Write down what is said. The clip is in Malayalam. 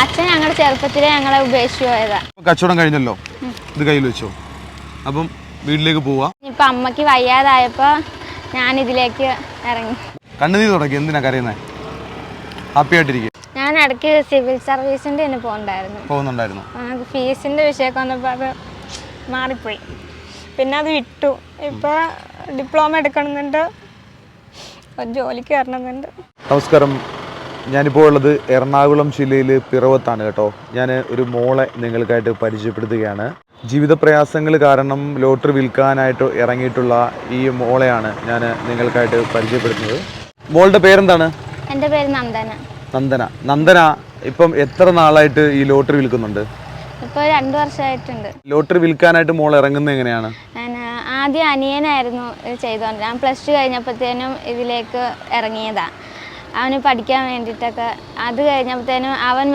അച്ഛൻ ഞങ്ങളുടെ ചെറുപ്പത്തിലെ ഞങ്ങളെ ഉപേക്ഷിച്ചു പോയതാ. കച്ചവടം കഴിഞ്ഞല്ലോ, ഇത് കയ്യിൽ വെച്ചോ. അപ്പം വീട്ടിലേക്ക് പോവാ. ഇപ്പൊ അമ്മക്ക് വയ്യാതായപ്പോ ഞാൻ ഇതിലേക്ക് ഇറങ്ങി. കണ്ണുനീർ തുടങ്ങി. എന്തിനാ കരയുന്നത്? ഹാപ്പി ആയിട്ടിരിക്കും. ഞാൻ ഇടയ്ക്ക് സിവിൽ സർവീസിന്റെ പോകുന്നുണ്ടായിരുന്നു. ഫീസിന്റെ വിഷയമൊക്കെ വന്നപ്പോൾ അത് മാറിപ്പോയി. പിന്നെ അത് വിട്ടു. ഇപ്പൊ ഡിപ്ലോമ എടുക്കണമെന്നുണ്ട്, ജോലിക്ക് കയറണമെന്നുണ്ട്. നമസ്കാരം. ഞാനിപ്പോൾ ഉള്ളത് എറണാകുളം ജില്ലയിൽ പിറവത്താണ് കേട്ടോ. ഞാൻ ഒരു മോളെ നിങ്ങൾക്കായിട്ട് പരിചയപ്പെടുത്തുകയാണ്. ജീവിത പ്രയാസങ്ങൾ കാരണം ലോട്ടറി വിൽക്കാനായിട്ട് ഇറങ്ങിയിട്ടുള്ള ഈ മോളെയാണ് ഞാൻ നിങ്ങൾക്കായിട്ട് പരിചയപ്പെടുത്തുന്നത്. മോളുടെ പേരെന്താണ്? എൻ്റെ പേര് നന്ദന. നന്ദന ഇപ്പം എത്ര നാളായിട്ട് ഈ ലോട്ടറി വിൽക്കുന്നുണ്ട്? ഇപ്പോൾ 2 വർഷമായിട്ടുണ്ട്. ലോട്ടറി വിൽക്കാനായിട്ട് മോൾ ഇറങ്ങുന്നത് എങ്ങനെയാണ്? ആദ്യം അനിയനായിരുന്നു ഇത് ചെയ്തുകൊണ്ട്, ഞാൻ +2 കഴിഞ്ഞപ്പോഴത്തേനും ഇതിലേക്ക് ഇറങ്ങിയതാണ്. അവന് പഠിക്കാൻ വേണ്ടിയിട്ടൊക്കെ. അത് കഴിഞ്ഞപ്പോഴത്തേനും അവൻ